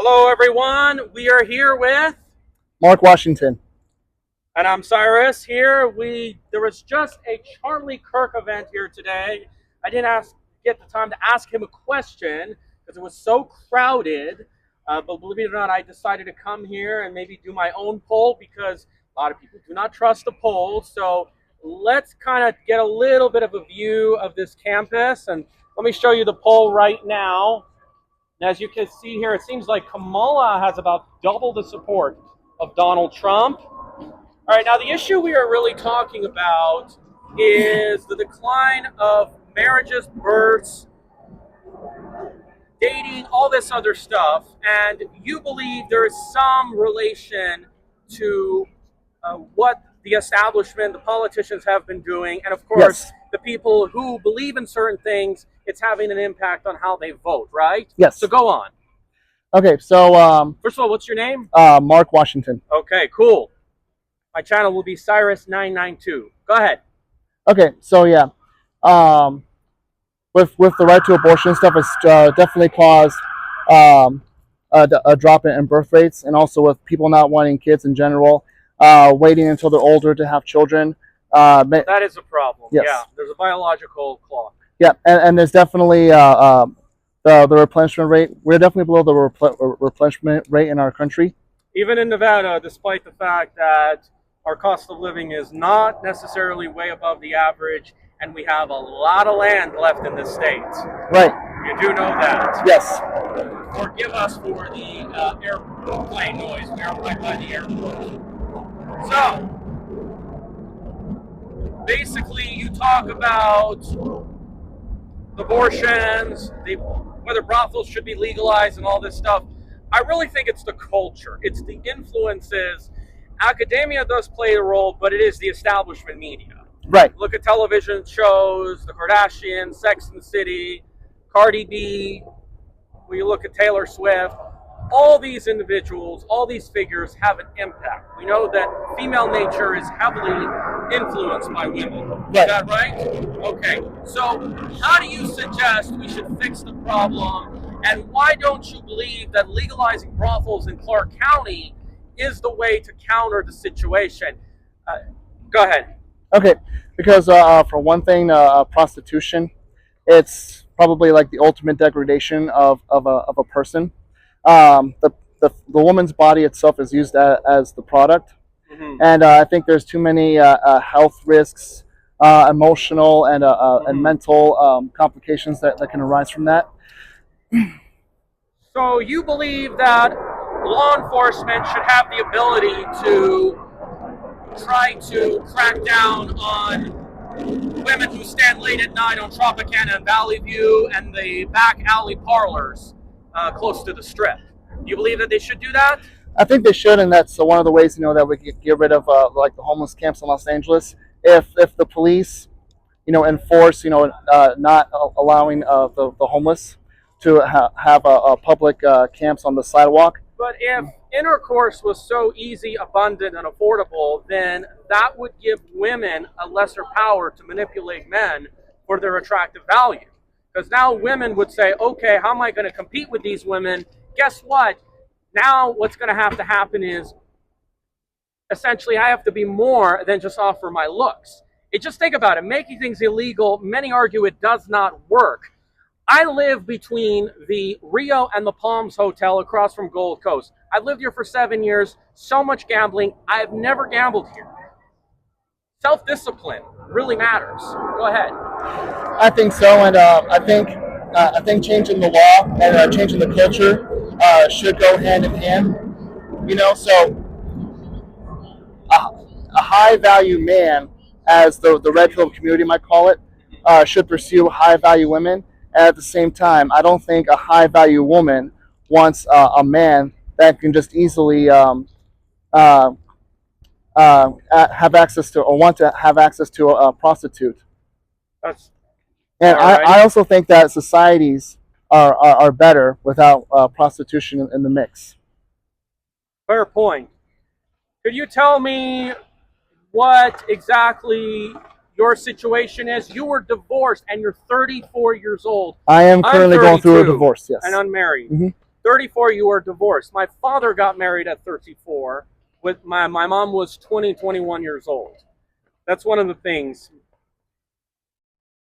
Hello, everyone. We are here with, Mark Washington. and I'm Cyrus. Here, there was just a Charlie Kirk event here today. I didn't get the time to ask him a question because it was so crowded. But believe it or not, I decided to come here and maybe do my own poll because a lot of people do not trust the polls. So let's kind of get a little bit of a view of this campus, and let me show you the poll right now. And as you can see here, it seems like Kamala has about double the support of Donald Trump. All right, now the issue we are really talking about is the decline of marriages, births, dating, all this other stuff. And you believe there is some relation to what the establishment, the politicians have been doing. And of course, Yes. the people who believe in certain things, it's having an impact on how they vote, right? Yes. So go on. Okay, so First of all, what's your name? Mark Washington. Okay, cool. My channel will be Cyrus992. Go ahead. Okay, so yeah, with the right to abortion stuff, it's definitely caused a drop in birth rates, and also with people not wanting kids in general, waiting until they're older to have children. That is a problem. Yes. Yeah, there's a biological clock. Yeah, and there's definitely the replenishment rate. We're definitely below the replenishment rate in our country. Even in Nevada, despite the fact that our cost of living is not necessarily way above the average, and we have a lot of land left in this state. Right. You do know that. Yes. Forgive us for the airplane noise. We are right by the airport. So, basically, you talk about abortions, whether brothels should be legalized and all this stuff. I really think it's the culture. It's the influences. Academia does play a role, but it is the establishment media. Right. Look at television shows, the Kardashians, Sex and the City, Cardi B. When you look at Taylor Swift, all these individuals, all these figures have an impact. We know that female nature is heavily influenced by women. Right. Is that right? Okay. So how do you suggest we should fix the problem? And why don't you believe that legalizing brothels in Clark County is the way to counter the situation? Go ahead. Okay, because for one thing, prostitution, it's probably like the ultimate degradation of a person. The woman's body itself is used as the product, and I think there's too many health risks, emotional and mental complications that can arise from that. So you believe that law enforcement should have the ability to try to crack down on women who stand late at night on Tropicana and Valley View and the back alley parlors close to the Strip. Do you believe that they should do that? I think they should, and that's one of the ways that we could get rid of like the homeless camps in Los Angeles. If the police enforce not allowing the homeless to have a public camps on the sidewalk. But if intercourse was so easy, abundant, and affordable, then that would give women a lesser power to manipulate men for their attractive value. Because now women would say, okay, how am I going to compete with these women? Guess what? Now what's going to happen is essentially I have to be more than just offer my looks. Just think about it. Making things illegal, many argue it does not work. I live between the Rio and the Palms Hotel across from Gold Coast. I've lived here for 7 years. So much gambling. I've never gambled here. Self-discipline really matters. Go ahead. I think so, and I think changing the law and changing the culture should go hand in hand. So a high value man, as the red pill community might call it, should pursue high value women. And at the same time, I don't think a high value woman wants a man that can just easily have access to, or want to have access to a prostitute. And I also think that societies are better without prostitution in the mix. Fair point. Could you tell me what exactly your situation is? You were divorced and you're 34 years old. I am currently going through a divorce, yes. And unmarried. Mm-hmm. 34, you are divorced. My father got married at 34. With my mom was 20, 21 years old. That's one of the things.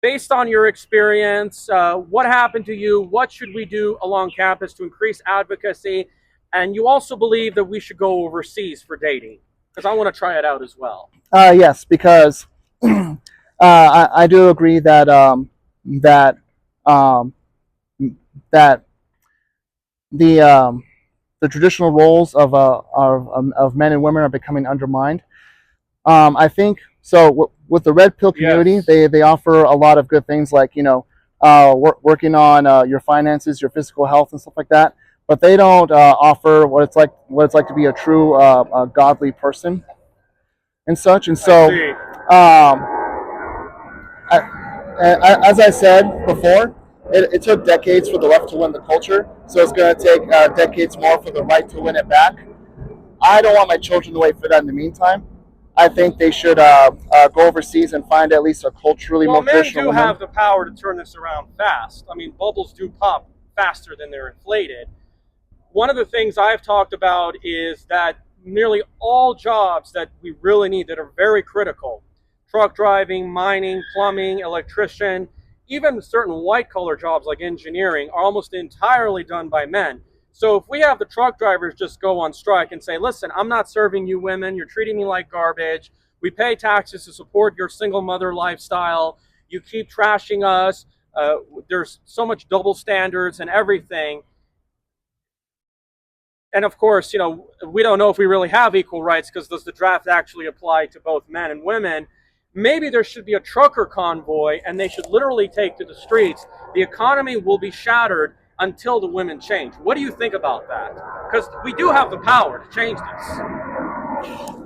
Based on your experience, what happened to you? What should we do along campus to increase advocacy? And you also believe that we should go overseas for dating, because I want to try it out as well. Yes, because I do agree that that um, that the traditional roles of men and women are becoming undermined. I think so. With the red pill community, Yes. they offer a lot of good things, like working on your finances, your physical health, and stuff like that. But they don't offer what it's like to be a true godly person and such. And I so, see. as I said before, it took decades for the left to win the culture, so it's going to take decades more for the right to win it back. I don't want my children to wait for that in the meantime. I think they should go overseas and find at least a culturally Well, more men traditional do woman. have the power to turn this around fast. I mean, bubbles do pop faster than they're inflated. One of the things I've talked about is that nearly all jobs that we really need that are very critical, truck driving, mining, plumbing, electrician, even certain white collar jobs like engineering, are almost entirely done by men. So if we have the truck drivers just go on strike and say, listen, I'm not serving you women, you're treating me like garbage, we pay taxes to support your single mother lifestyle, you keep trashing us, there's so much double standards and everything. And of course, we don't know if we really have equal rights, because does the draft actually apply to both men and women? Maybe there should be a trucker convoy and they should literally take to the streets. The economy will be shattered until the women change. What do you think about that? Because we do have the power to change this.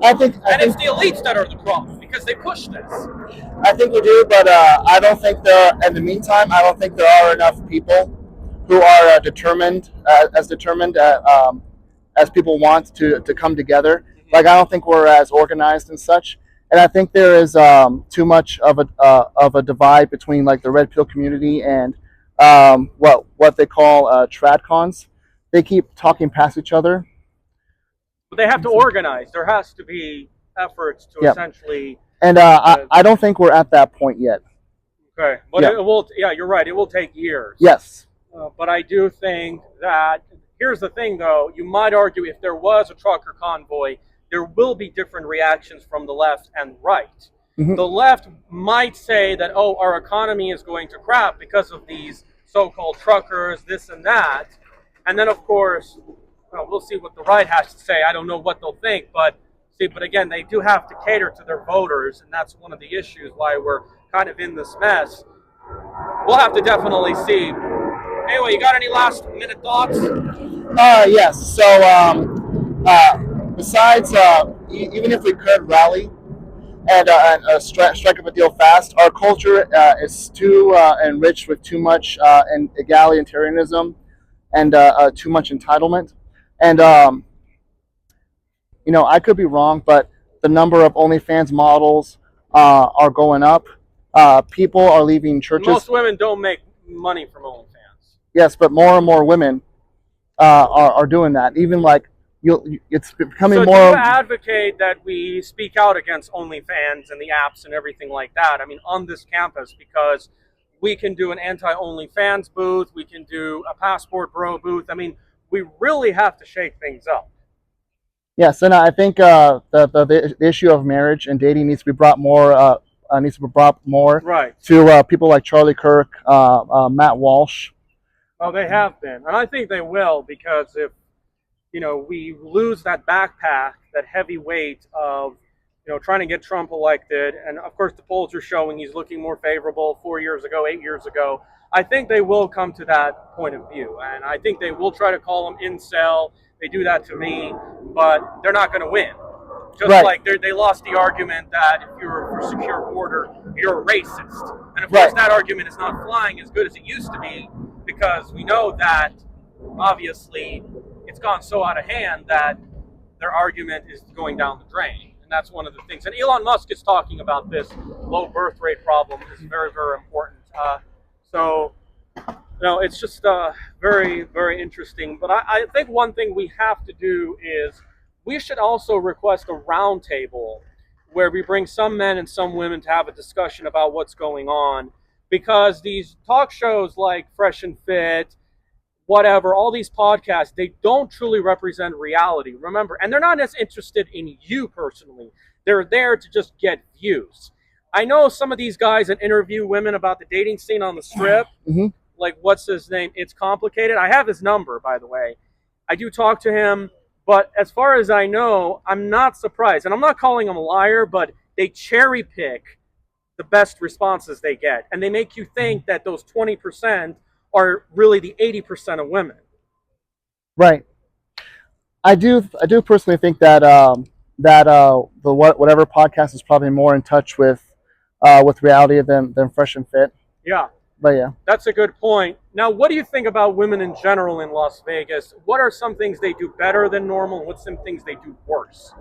It's the elites that are the problem, because they push this. I think we do, but I don't think in the meantime, I don't think there are enough people who are determined, as people want to come together. Like, I don't think we're as organized and such. And I think there is too much of a divide between like the red pill community and what they call tradcons. They keep talking past each other. But they have to organize. There has to be efforts to essentially. And I don't think we're at that point yet. Okay, but it will. Yeah, you're right. It will take years. Yes. But I do think that, here's the thing though, you might argue if there was a trucker convoy, there will be different reactions from the left and right. Mm-hmm. The left might say that, oh, our economy is going to crap because of these so-called truckers, this and that. And then, of course, we'll see what the right has to say. I don't know what they'll think, but again, they do have to cater to their voters, and that's one of the issues why we're kind of in this mess. We'll have to definitely see. Anyway, you got any last minute thoughts? Yes. So, besides, even if we could rally and strike up a deal fast, our culture is too enriched with too much egalitarianism and too much entitlement. And I could be wrong, but the number of OnlyFans models are going up. People are leaving churches. Most women don't make money from OnlyFans. Yes, but more and more women are doing that. Even like it's becoming more. So do you advocate that we speak out against OnlyFans and the apps and everything like that? I mean, on this campus, because we can do an anti-OnlyFans booth, we can do a Passport Bro booth. I mean, we really have to shake things up. Yes, and I think the issue of marriage and dating needs to be brought more right to people like Charlie Kirk, Matt Walsh. Oh, they have been, and I think they will, because if we lose that backpack, that heavy weight of trying to get Trump elected, and of course the polls are showing he's looking more favorable 4 years ago, 8 years ago. I think they will come to that point of view, and I think they will try to call him incel. They do that to me, but they're not going to win. Just right. Like they lost the argument that if you're for secure border, you're a racist. And of course that argument is not flying as good as it used to be, because we know that obviously it's gone so out of hand that their argument is going down the drain. And that's one of the things. And Elon Musk is talking about this low birth rate problem is very, very important. So No, it's just very, very interesting. But I think one thing we have to do is we should also request a roundtable where we bring some men and some women to have a discussion about what's going on. Because these talk shows like Fresh and Fit, whatever, all these podcasts, they don't truly represent reality. Remember, and they're not as interested in you personally. They're there to just get views. I know some of these guys that interview women about the dating scene on the strip, Mm-hmm. like what's his name? It's complicated. I have his number, by the way. I do talk to him, but as far as I know, I'm not surprised. And I'm not calling him a liar, but they cherry pick the best responses they get. And they make you think that those 20% are really the 80% of women. Right. I do personally think that whatever podcast is probably more in touch with reality than Fresh and Fit. Yeah. But yeah, That's a good point. Now, what do you think about women in general in Las Vegas? What are some things they do better than normal? And what's some things they do worse?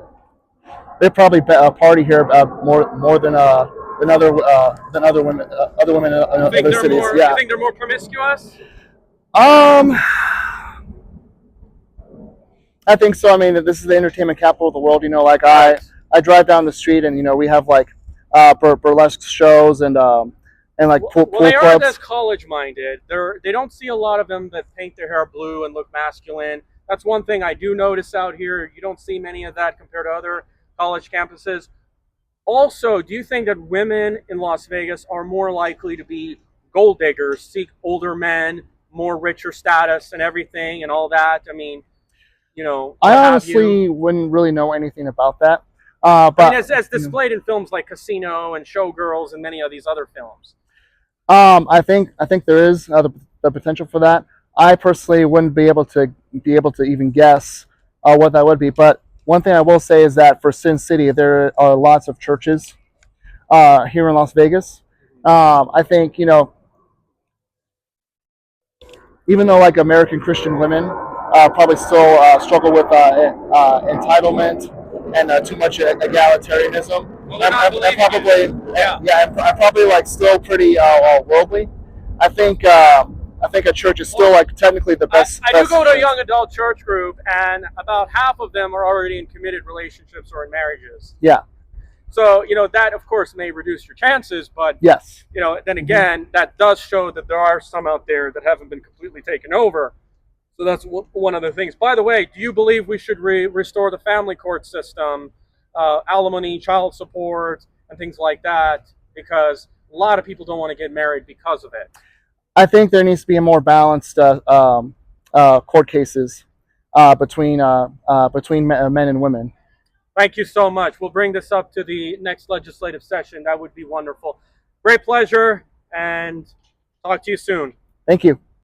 they probably party here more than other women in other cities. Yeah. You think they're more promiscuous? Um, I think so. I mean, this is the entertainment capital of the world. Like I drive down the street and we have like burlesque shows and like pool they aren't clubs. as college minded. They don't see a lot of them that paint their hair blue and look masculine. That's one thing I do notice out here. You don't see many of that compared to other college campuses. Also, do you think that women in Las Vegas are more likely to be gold diggers, seek older men, more richer status and everything and all that? I mean, I honestly wouldn't really know anything about that. But I mean, as displayed in films like Casino and Showgirls and many of these other films. I think there is the potential for that. I personally wouldn't be able to even guess what that would be. But one thing I will say is that for Sin City, there are lots of churches here in Las Vegas. I think even though like American Christian women probably still struggle with entitlement and too much egalitarianism. Well, they're not believing probably Yeah. I'm probably like still pretty worldly. I think a church is still like technically the best. I do go to a young adult church group, and about half of them are already in committed relationships or in marriages. Yeah. So that of course may reduce your chances, but Yes. then again, that does show that there are some out there that haven't been completely taken over. So that's one of the things. By the way, do you believe we should restore the family court system, alimony, child support, and things like that? Because a lot of people don't want to get married because of it. I think there needs to be a more balanced court cases between men and women. Thank you so much. We'll bring this up to the next legislative session. That would be wonderful. Great pleasure, and talk to you soon. Thank you.